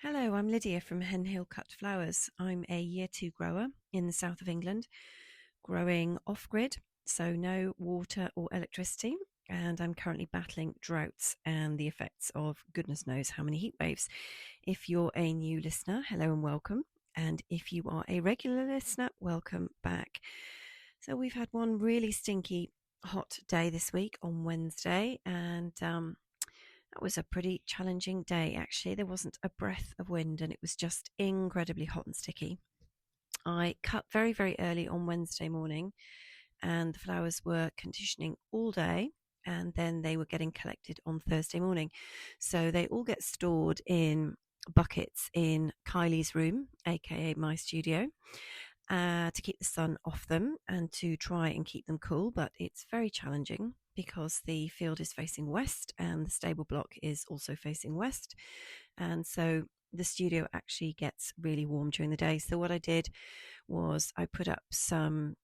Hello, I'm Lydia from Hen Hill Cut Flowers. I'm a year two grower in the south of England, growing off grid, so no water or electricity. And I'm currently battling droughts and the effects of goodness knows how many heat waves. If you're a new listener, hello and welcome. And if you are a regular listener, welcome back. So we've had one really stinky hot day this week on Wednesday, and that was a pretty challenging day, actually. There wasn't a breath of wind and it was just incredibly hot and sticky. I cut very, very early on Wednesday morning and the flowers were conditioning all day and then they were getting collected on Thursday morning. So they all get stored in buckets in Kylie's room, aka my studio, to keep the sun off them and to try and keep them cool. But it's very challenging because the field is facing west and the stable block is also facing west. And so the studio actually gets really warm during the day. So what I did was I put up some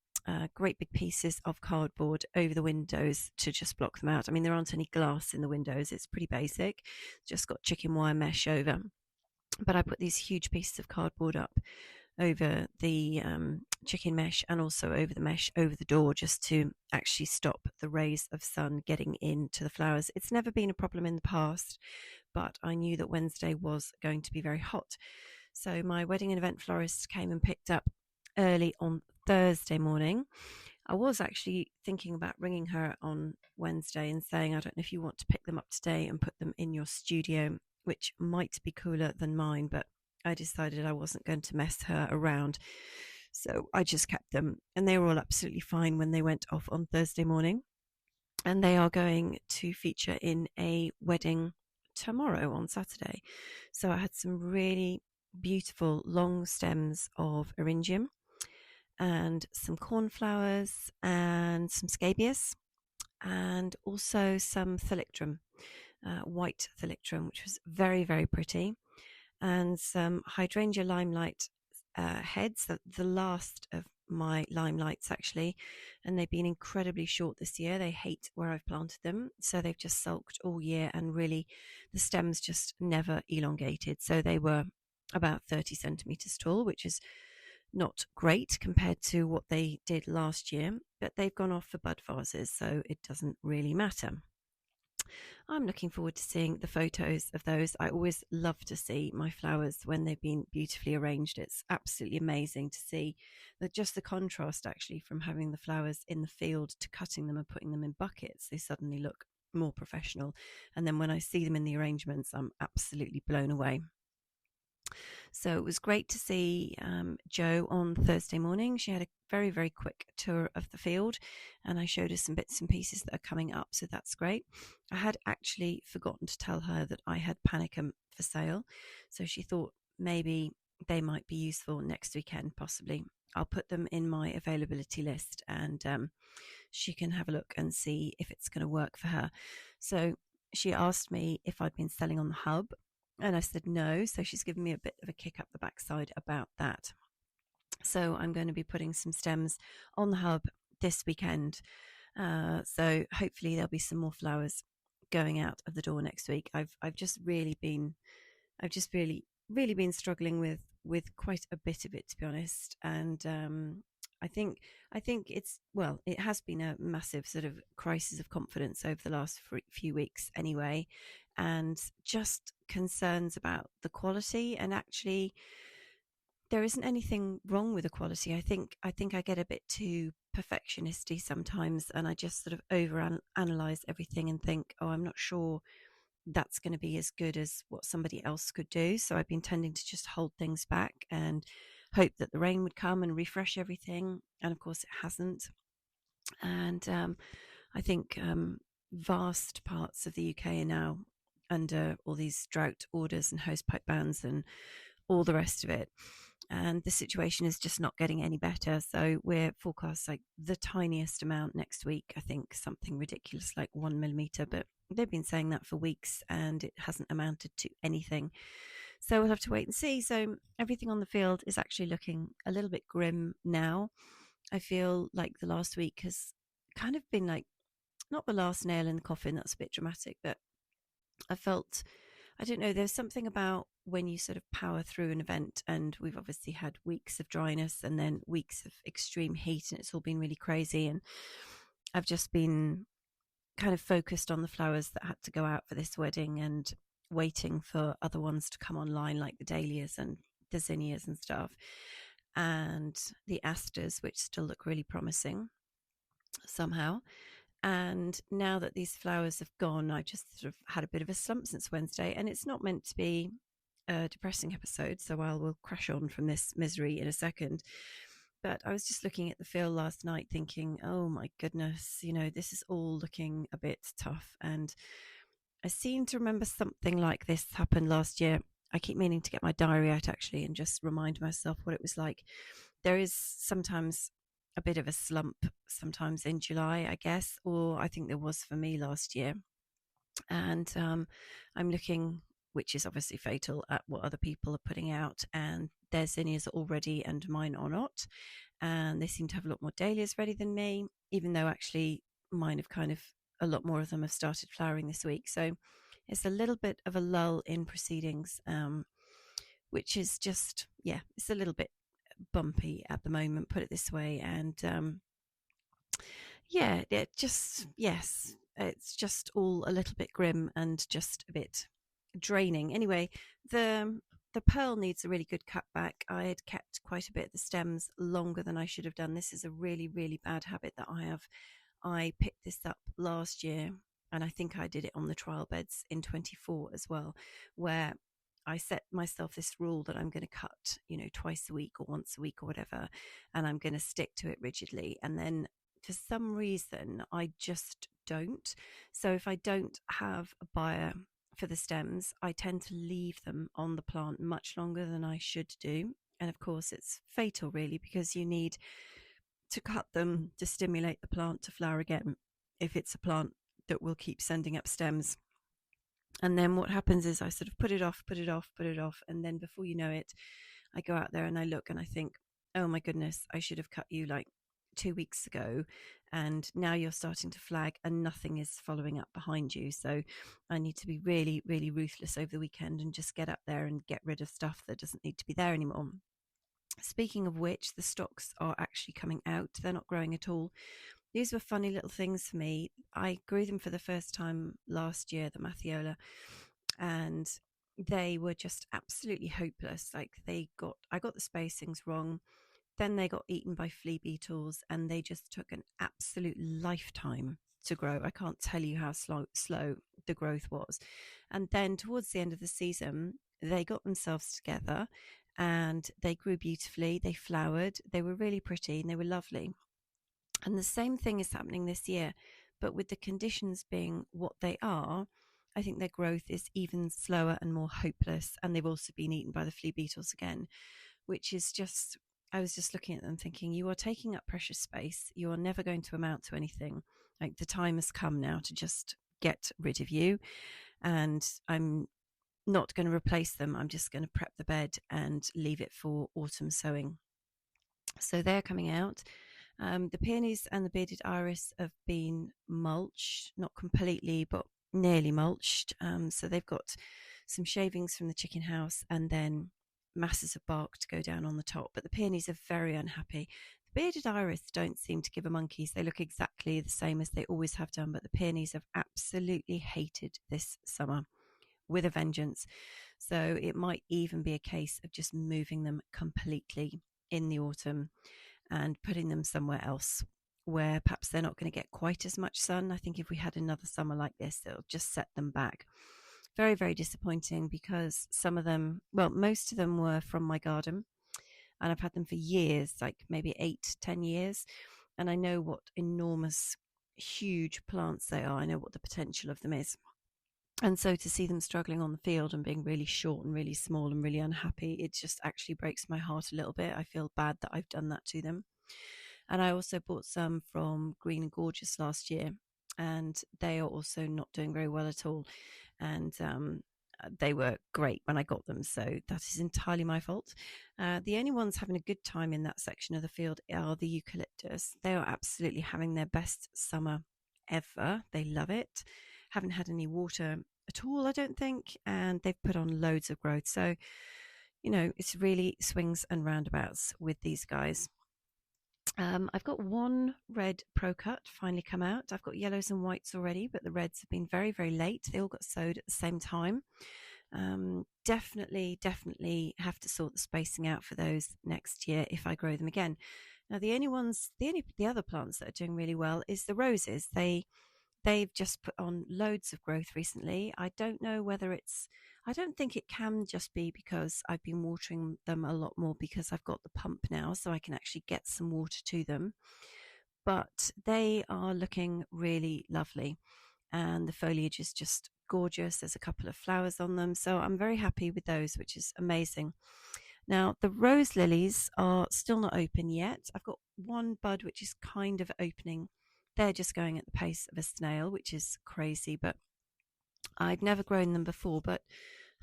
great big pieces of cardboard over the windows to just block them out. I mean, there aren't any glass in the windows. It's pretty basic. Just got chicken wire mesh over. But I put these huge pieces of cardboard up over the chicken mesh and also over the mesh over the door just to actually stop the rays of sun getting into the flowers. It's never been a problem in the past, but I knew that Wednesday was going to be very hot. So my wedding and event florist came and picked up early on Thursday morning. I was actually thinking about ringing her on Wednesday and saying, I don't know if you want to pick them up today and put them in your studio, which might be cooler than mine, but I decided I wasn't going to mess her around. So I just kept them and they were all absolutely fine when they went off on Thursday morning. And they are going to feature in a wedding tomorrow on Saturday. So I had some really beautiful long stems of eryngium and some cornflowers and some scabious and also some thalictrum, white thalictrum, which was very, very pretty, and some hydrangea limelight heads, the last of my limelights actually, and they've been incredibly short this year. They hate where I've planted them, so they've just sulked all year, and really the stems just never elongated. So they were about 30 centimeters tall, which is not great compared to what they did last year, but they've gone off for bud vases, so it doesn't really matter. I'm looking forward to seeing the photos of those. I always love to see my flowers when they've been beautifully arranged. It's absolutely amazing to see that just the contrast actually from having the flowers in the field to cutting them and putting them in buckets. They suddenly look more professional. And then when I see them in the arrangements, I'm absolutely blown away. So it was great to see Jo on Thursday morning. She had a very, very quick tour of the field and I showed her some bits and pieces that are coming up. So that's great. I had actually forgotten to tell her that I had panicum for sale. So she thought maybe they might be useful next weekend, possibly. I'll put them in my availability list and she can have a look and see if it's going to work for her. So she asked me if I'd been selling on the hub. And I said no. So she's given me a bit of a kick up the backside about that. So I'm going to be putting some stems on the hub this weekend. So hopefully there'll be some more flowers going out of the door next week. I've just really been struggling with quite a bit of it, to be honest. And I think it has been a massive sort of crisis of confidence over the last few weeks anyway, and just concerns about the quality. And actually there isn't anything wrong with the quality. I think I get a bit too perfectionisty sometimes, and I just sort of analyze everything and think, oh, I'm not sure that's going to be as good as what somebody else could do. So I've been tending to just hold things back and hope that the rain would come and refresh everything. And of course it hasn't. And I think vast parts of the UK are now under all these drought orders and hosepipe bans and all the rest of it. And the situation is just not getting any better. So we're forecast like the tiniest amount next week. I think something ridiculous like 1 millimeter, but they've been saying that for weeks and it hasn't amounted to anything. So we'll have to wait and see. So everything on the field is actually looking a little bit grim now. I feel like the last week has kind of been like, not the last nail in the coffin, that's a bit dramatic, but I felt I don't know, there's something about when you sort of power through an event, and we've obviously had weeks of dryness and then weeks of extreme heat, and it's all been really crazy. And I've just been kind of focused on the flowers that had to go out for this wedding and waiting for other ones to come online, like the dahlias and the zinnias and stuff, and the asters, which still look really promising somehow. And now that these flowers have gone, I just sort of had a bit of a slump since Wednesday, and it's not meant to be a depressing episode, so I will crash on from this misery in a second. But I was just looking at the field last night thinking, oh my goodness, this is all looking a bit tough. And I seem to remember something like this happened last year. I keep meaning to get my diary out actually and just remind myself what it was like. There is sometimes a bit of a slump, sometimes in July, I guess, or I think there was for me last year. And I'm looking, which is obviously fatal, at what other people are putting out, and their zinnias are all ready and mine are not. And they seem to have a lot more dahlias ready than me, even though actually mine have kind of, a lot more of them have started flowering this week. So it's a little bit of a lull in proceedings, which is just, yeah, it's a little bit bumpy at the moment, put it this way. And yeah, yes, it's just all a little bit grim and just a bit draining. Anyway, the pearl needs a really good cutback. I had kept quite a bit of the stems longer than I should have done. This is a really, really bad habit that I have. I picked this up last year, and I think I did it on the trial beds in 24 as well, where I set myself this rule that I'm going to cut, twice a week or once a week or whatever, and I'm going to stick to it rigidly. And then for some reason, I just don't. So if I don't have a buyer for the stems, I tend to leave them on the plant much longer than I should do. And of course, it's fatal, really, because you need to cut them to stimulate the plant to flower again if it's a plant that will keep sending up stems. And then what happens is I sort of put it off, and then before you know it, I go out there and I look and I think, oh my goodness, I should have cut you like 2 weeks ago, and now you're starting to flag and nothing is following up behind you. So I need to be really, really ruthless over the weekend and just get up there and get rid of stuff that doesn't need to be there anymore. Speaking of which, the stalks are actually coming out. They're not growing at all. These were funny little things for me. I grew them for the first time last year, the Mathiola, and they were just absolutely hopeless. Like I got the spacings wrong. Then they got eaten by flea beetles, and they just took an absolute lifetime to grow. I can't tell you how slow the growth was. And then towards the end of the season, they got themselves together and they grew beautifully. They flowered. They were really pretty and they were lovely. And the same thing is happening this year, but with the conditions being what they are, I think their growth is even slower and more hopeless. And they've also been eaten by the flea beetles again, which is just, I was just looking at them thinking, you are taking up precious space. You are never going to amount to anything. Like, the time has come now to just get rid of you. And I'm not going to replace them. I'm just going to prep the bed and leave it for autumn sowing. So they're coming out. The peonies and the bearded iris have been mulched, not completely, but nearly mulched. So they've got some shavings from the chicken house and then masses of bark to go down on the top. But the peonies are very unhappy. The bearded iris don't seem to give a monkeys. They look exactly the same as they always have done, but the peonies have absolutely hated this summer with a vengeance. So it might even be a case of just moving them completely in the autumn and putting them somewhere else where perhaps they're not going to get quite as much sun. I think if we had another summer like this, it'll just set them back. Very, very disappointing, because some of them, well, most of them were from my garden, and I've had them for years, like maybe 8-10 years. And I know what enormous, huge plants they are. I know what the potential of them is. And so to see them struggling on the field and being really short and really small and really unhappy, it just actually breaks my heart a little bit. I feel bad that I've done that to them. And I also bought some from Green and Gorgeous last year, and they are also not doing very well at all. And they were great when I got them, so that is entirely my fault. The only ones having a good time in that section of the field are the eucalyptus. They are absolutely having their best summer ever. They love it. Haven't had any water at all, I don't think, and they've put on loads of growth. So, it's really swings and roundabouts with these guys. I've got one red Pro Cut finally come out. I've got yellows and whites already, but the reds have been very, very late. They all got sowed at the same time. Definitely have to sort the spacing out for those next year if I grow them again. Now, the other plants that are doing really well is the roses. They've just put on loads of growth recently. I don't know whether I don't think it can just be because I've been watering them a lot more because I've got the pump now, so I can actually get some water to them. But they are looking really lovely, and the foliage is just gorgeous. There's a couple of flowers on them, so I'm very happy with those, which is amazing. Now, the rose lilies are still not open yet. I've got one bud which is kind of opening. They're just going at the pace of a snail, which is crazy, but I'd never grown them before. But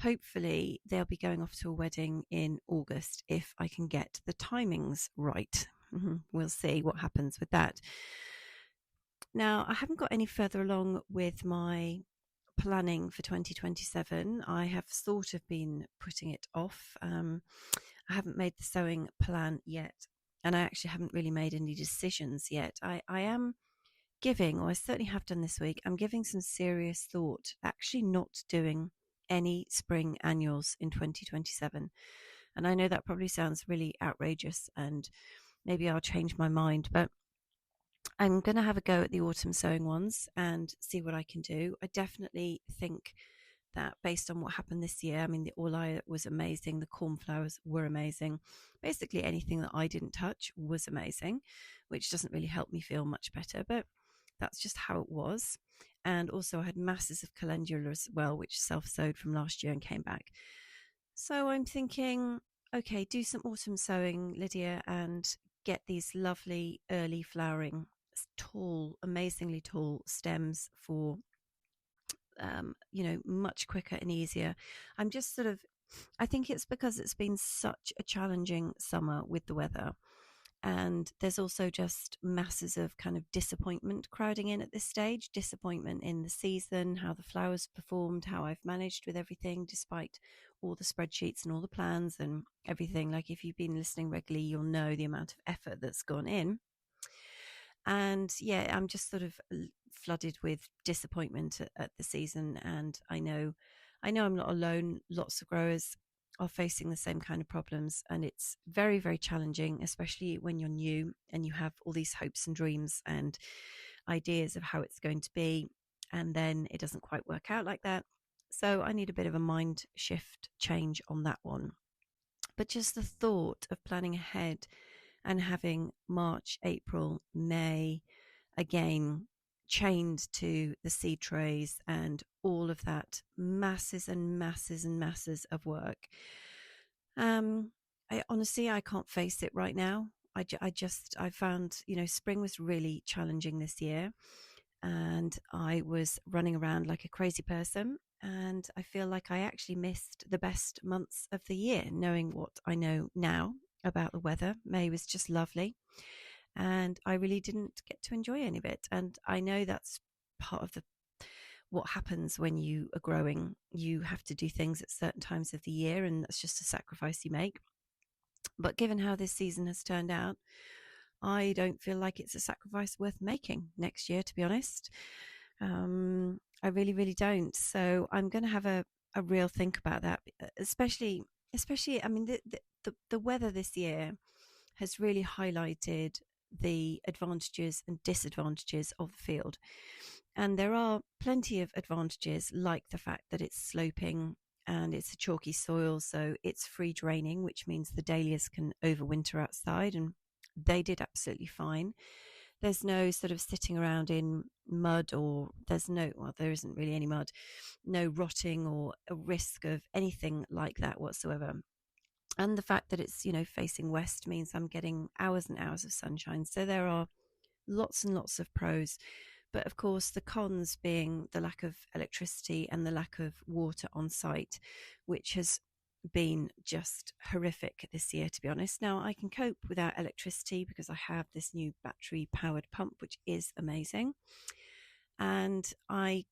hopefully they'll be going off to a wedding in August if I can get the timings right. We'll see what happens with that. Now, I haven't got any further along with my planning for 2027. I have sort of been putting it off. I haven't made the sowing plan yet, and I actually haven't really made any decisions yet. I am giving, or I certainly have done this week, I'm giving some serious thought actually not doing any spring annuals in 2027. And I know that probably sounds really outrageous, and maybe I'll change my mind, but I'm going to have a go at the autumn sowing ones and see what I can do. I definitely think that based on what happened this year, I mean, the Orlaya was amazing. The cornflowers were amazing. Basically, anything that I didn't touch was amazing, which doesn't really help me feel much better, but that's just how it was. And also, I had masses of calendula as well, which self-sowed from last year and came back. So I'm thinking, okay, do some autumn sowing, Lydia, and get these lovely early flowering, tall, amazingly tall stems for much quicker and easier. I'm just sort of, I think it's because it's been such a challenging summer with the weather. And there's also just masses of kind of disappointment crowding in at this stage. Disappointment in the season, how the flowers performed, how I've managed with everything, despite all the spreadsheets and all the plans and everything. Like, if you've been listening regularly, you'll know the amount of effort that's gone in. And yeah, I'm just sort of flooded with disappointment at the season. And I know I'm not alone. Lots of growers are facing the same kind of problems, and it's very, very challenging, especially when you're new and you have all these hopes and dreams and ideas of how it's going to be, and then it doesn't quite work out like that. So I need a bit of a mind shift change on that one. But just the thought of planning ahead and having March, April, May again chained to the seed trays and all of that, masses and masses and masses of work. I honestly, I can't face it right now. I found, spring was really challenging this year, and I was running around like a crazy person. And I feel like I actually missed the best months of the year, knowing what I know now about the weather. May was just lovely, and I really didn't get to enjoy any of it. And I know that's part of what happens when you are growing. You have to do things at certain times of the year, and that's just a sacrifice you make. But given how this season has turned out, I don't feel like it's a sacrifice worth making next year, to be honest. I really, really don't. So I'm going to have a real think about that, especially. I mean, the weather this year has really highlighted the advantages and disadvantages of the field. And there are plenty of advantages, like the fact that it's sloping and it's a chalky soil, so it's free draining, which means the dahlias can overwinter outside, and they did absolutely fine. There's no sort of sitting around in mud, or there isn't really any mud, no rotting or a risk of anything like that whatsoever. And the fact that it's, facing west means I'm getting hours and hours of sunshine. So there are lots and lots of pros. But of course, the cons being the lack of electricity and the lack of water on site, which has been just horrific this year, to be honest. Now, I can cope without electricity because I have this new battery powered pump, which is amazing. And I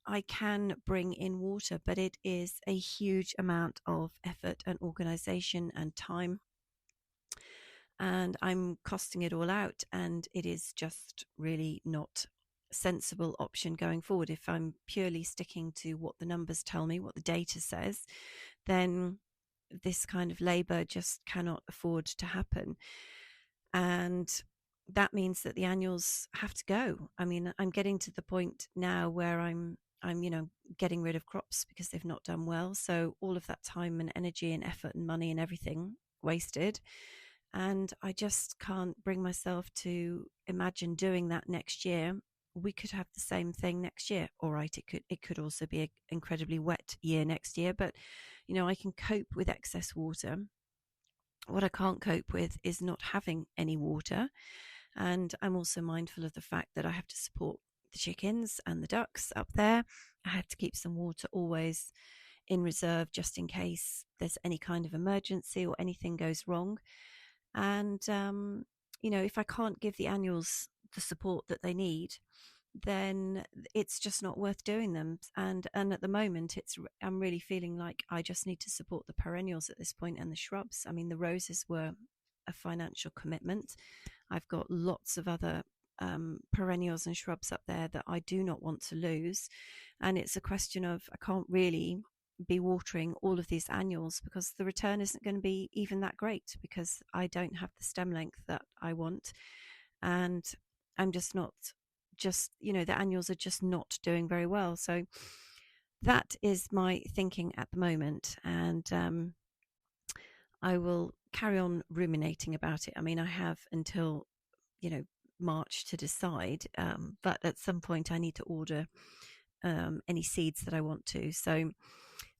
I can bring in water, but it is a huge amount of effort and organization and time, and I'm costing it all out, and it is just really not a sensible option going forward. If I'm purely sticking to what the numbers tell me, what the data says, then this kind of labor just cannot afford to happen. And that means that the annuals have to go. I mean, I'm getting to the point now where I'm getting rid of crops because they've not done well. So all of that time and energy and effort and money and everything wasted. And I just can't bring myself to imagine doing that next year. We could have the same thing next year. All right, it could also be an incredibly wet year next year, but I can cope with excess water. What I can't cope with is not having any water. And I'm also mindful of the fact that I have to support the chickens and the ducks up there. I have to keep some water always in reserve just in case there's any kind of emergency or anything goes wrong. And, if I can't give the annuals the support that they need, then it's just not worth doing them. And at the moment, I'm really feeling like I just need to support the perennials at this point and the shrubs. I mean, the roses were a financial commitment. I've got lots of other perennials and shrubs up there that I do not want to lose. And it's a question of I can't really be watering all of these annuals because the return isn't going to be even that great because I don't have the stem length that I want. And I'm just not the annuals are just not doing very well. So that is my thinking at the moment. And I will carry on ruminating about it. I mean, I have until, March to decide. But at some point I need to order any seeds that I want to. So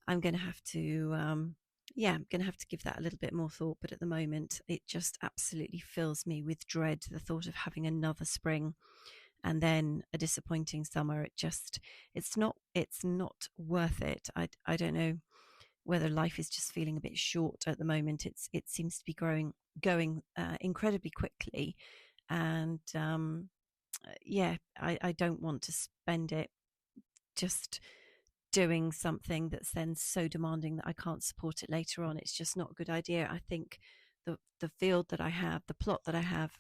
I'm going to have to, I'm going to have to give that a little bit more thought. But at the moment, it just absolutely fills me with dread, the thought of having another spring and then a disappointing summer. It's not worth it. I don't know whether life is just feeling a bit short at the moment. It seems to be going incredibly quickly. And I don't want to spend it just doing something that's then so demanding that I can't support it later on. It's just not a good idea. I think the field that I have, the plot that I have,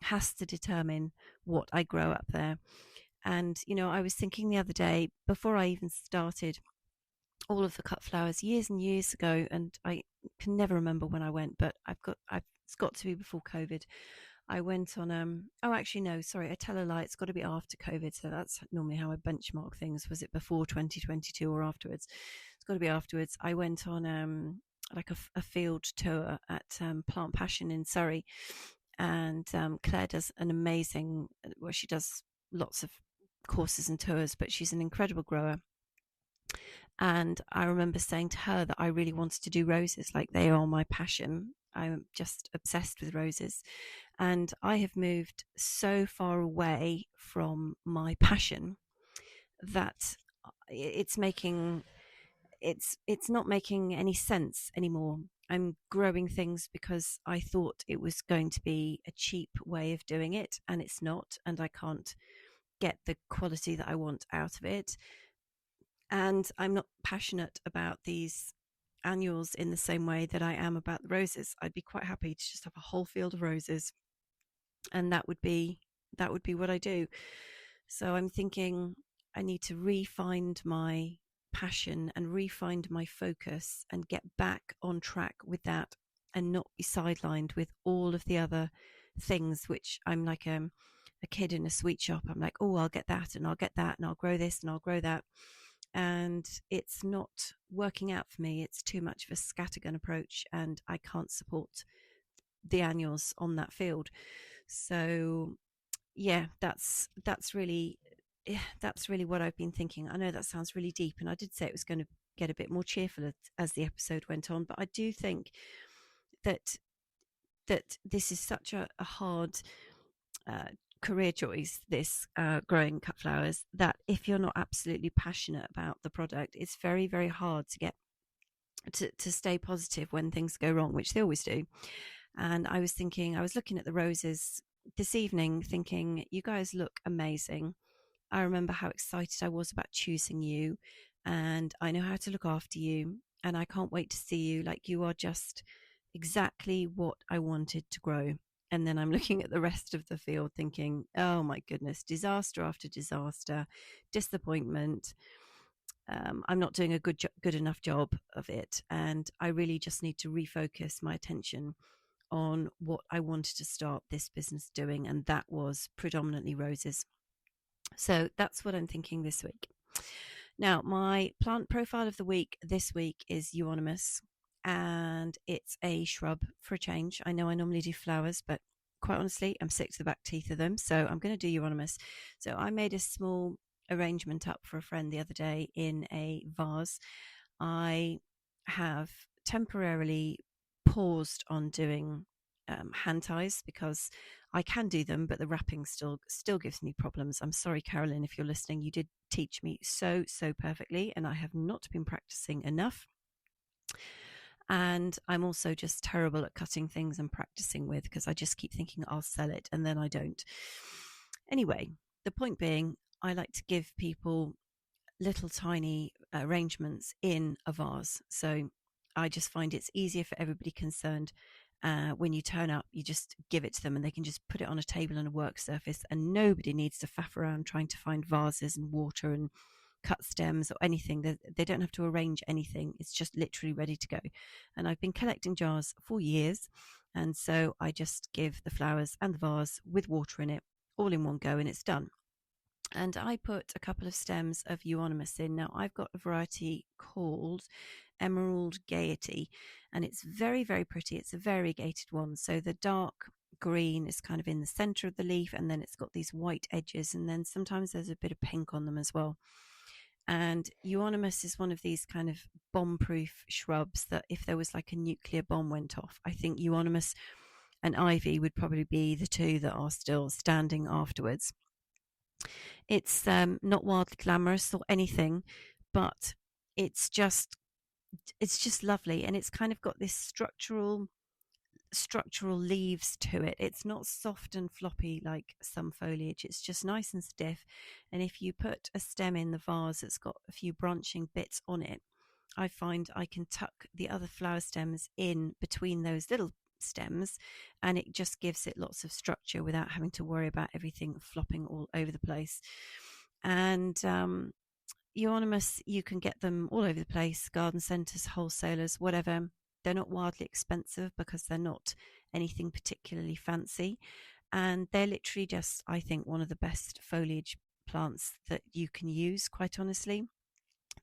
has to determine what I grow up there. And I was thinking the other day, before I even started all of the cut flowers years and years ago, and I can never remember when I went, but it's got to be before COVID. I went on actually no, sorry, I tell a lie, it's got to be after COVID. So that's normally how I benchmark things. Was it before 2022 or afterwards? It's got to be afterwards. I went on like a field tour at Plant Passion in Surrey, and Claire does an amazing, well, she does lots of courses and tours, but she's an incredible grower. And I remember saying to her that I really wanted to do roses, like they are my passion. I'm just obsessed with roses. And I have moved so far away from my passion that it's not making any sense anymore. I'm growing things because I thought it was going to be a cheap way of doing it, and it's not, and I can't get the quality that I want out of it. And I'm not passionate about these annuals in the same way that I am about the roses. I'd be quite happy to just have a whole field of roses, and that would be what I do. So I'm thinking I need to re-find my passion and re-find my focus and get back on track with that, and not be sidelined with all of the other things, which I'm like a kid in a sweet shop. I'm like, oh, I'll get that and I'll get that and I'll grow this and I'll grow that. And it's not working out for me. It's too much of a scattergun approach, and I can't support the annuals on that field. So yeah, that's really what I've been thinking. I know that sounds really deep, and I did say it was going to get a bit more cheerful as the episode went on, but I do think that this is such a hard career choice, this growing cut flowers, that if you're not absolutely passionate about the product, it's very, very hard to get to stay positive when things go wrong, which they always do. And I was looking at the roses this evening thinking, you guys look amazing, I remember how excited I was about choosing you, and I know how to look after you, and I can't wait to see you. Like, you are just exactly what I wanted to grow. And then I'm looking at the rest of the field thinking, oh my goodness, disaster after disaster, disappointment. I'm not doing a good enough job of it. And I really just need to refocus my attention on what I wanted to start this business doing. And that was predominantly roses. So that's what I'm thinking this week. Now, my plant profile of the week this week is Euonymus, and it's a shrub for a change. I know I normally do flowers, but quite honestly, I'm sick to the back teeth of them, so I'm going to do Euonymus. So I made a small arrangement up for a friend the other day in a vase. I have temporarily paused on doing hand ties because I can do them, but the wrapping still gives me problems. I'm sorry, Carolyn, if you're listening. You did teach me so perfectly, and I have not been practicing enough. And I'm also just terrible at cutting things and practicing with, because I just keep thinking I'll sell it and then I don't. Anyway, the point being, I like to give people little tiny arrangements in a vase. So I just find it's easier for everybody concerned. When you turn up, you just give it to them and they can just put it on a table and a work surface, and nobody needs to faff around trying to find vases and water and cut stems or anything. They don't have to arrange anything. It's just literally ready to go. And I've been collecting jars for years, and so I just give the flowers and the vase with water in it all in one go, and it's done. And I put a couple of stems of Euonymus in. Now, I've got a variety called Emerald Gaiety, and it's very pretty. It's a variegated one. So the dark green is kind of in the center of the leaf, and then it's got these white edges, and then sometimes there's a bit of pink on them as well. And Euonymus is one of these kind of bomb-proof shrubs that if there was like a nuclear bomb went off, I think Euonymus and ivy would probably be the two that are still standing afterwards. It's not wildly glamorous or anything, but it's just lovely, and it's kind of got this structural leaves to it. It's not soft and floppy like some foliage. It's just nice and stiff. And if you put a stem in the vase that's got a few branching bits on it, I find I can tuck the other flower stems in between those little stems, and it just gives it lots of structure without having to worry about everything flopping all over the place. And Euonymus, you can get them all over the place, garden centres, wholesalers, whatever. They're not wildly expensive because they're not anything particularly fancy. And they're literally just, I think, one of the best foliage plants that you can use, quite honestly.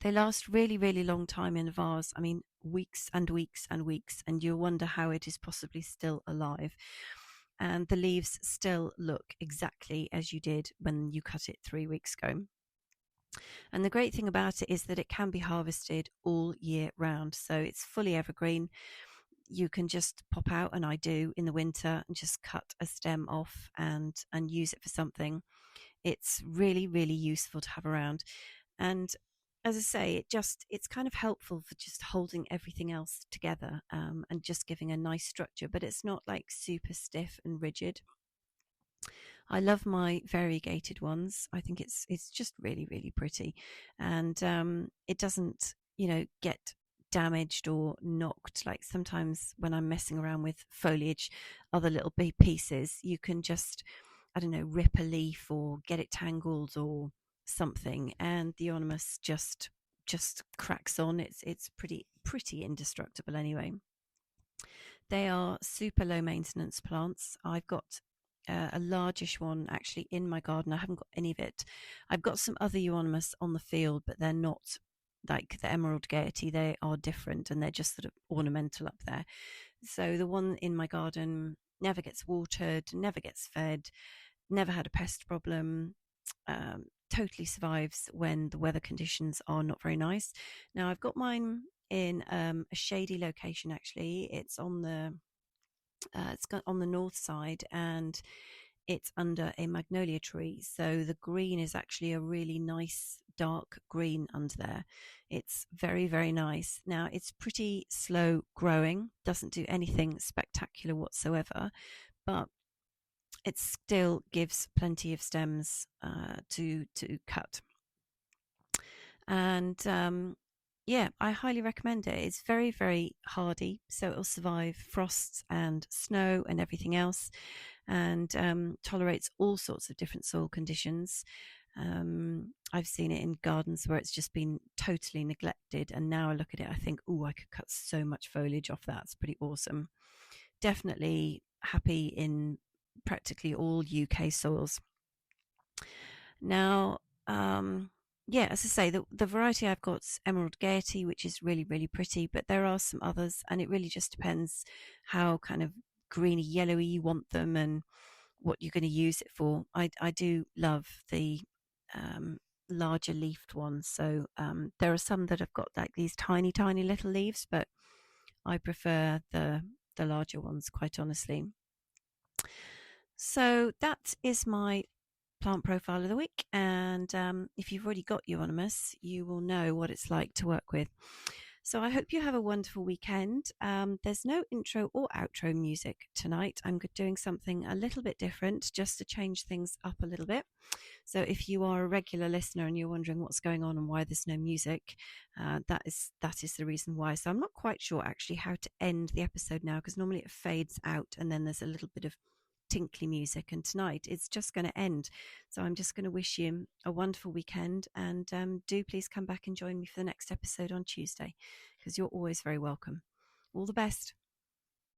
They last really long time in a vase. I mean, weeks and weeks and weeks, and you'll wonder how it is possibly still alive. And the leaves still look exactly as you did when you cut it 3 weeks ago. And the great thing about it is that it can be harvested all year round. So it's fully evergreen. You can just pop out, and I do in the winter, and just cut a stem off and use it for something. It's really useful to have around. And as I say, it's kind of helpful for just holding everything else together, and just giving a nice structure, but it's not like super stiff and rigid. I love my variegated ones. I think it's just really pretty, and it doesn't get damaged or knocked. Like sometimes when I'm messing around with foliage, other little pieces, you can just, I don't know, rip a leaf or get it tangled or something, and the Euonymus just cracks on. It's pretty indestructible anyway. They are super low maintenance plants. I've got a largish one actually in my garden. I haven't got any of it. I've got some other Euonymus on the field, but they're not like the Emerald Gaiety. They are different, and they're just sort of ornamental up there. So the one in my garden never gets watered, never gets fed, never had a pest problem. Totally survives when the weather conditions are not very nice. Now I've got mine in a shady location. Actually, it's on the north side, and it's under a magnolia tree. So the green is actually a really nice dark green under there. It's very nice. Now it's pretty slow growing, doesn't do anything spectacular whatsoever, but it still gives plenty of stems to cut. And yeah, I highly recommend it. It's very, very hardy, so it'll survive frosts and snow and everything else, and tolerates all sorts of different soil conditions. I've seen it in gardens where it's just been totally neglected, and now I look at it, I think, oh, I could cut so much foliage off that. It's pretty awesome. Definitely happy in practically all UK soils. Now, yeah, as I say, the variety I've got's Emerald Gaiety, which is really, really pretty, but there are some others, and it really just depends how kind of greeny, yellowy you want them and what you're going to use it for. I do love the larger leafed ones. So there are some that have got like these tiny, tiny little leaves, but I prefer the larger ones, quite honestly. So that is my plant profile of the week, and if you've already got Euonymus, you will know what it's like to work with. So I hope you have a wonderful weekend. There's no intro or outro music tonight. I'm doing something a little bit different just to change things up a little bit. So if you are a regular listener and you're wondering what's going on and why there's no music, that is the reason why. So I'm not quite sure actually how to end the episode now, because normally it fades out and then there's a little bit of tinkly music, and tonight it's just going to end. So I'm just going to wish you a wonderful weekend, and do please come back and join me for the next episode on Tuesday, because you're always very welcome. All the best.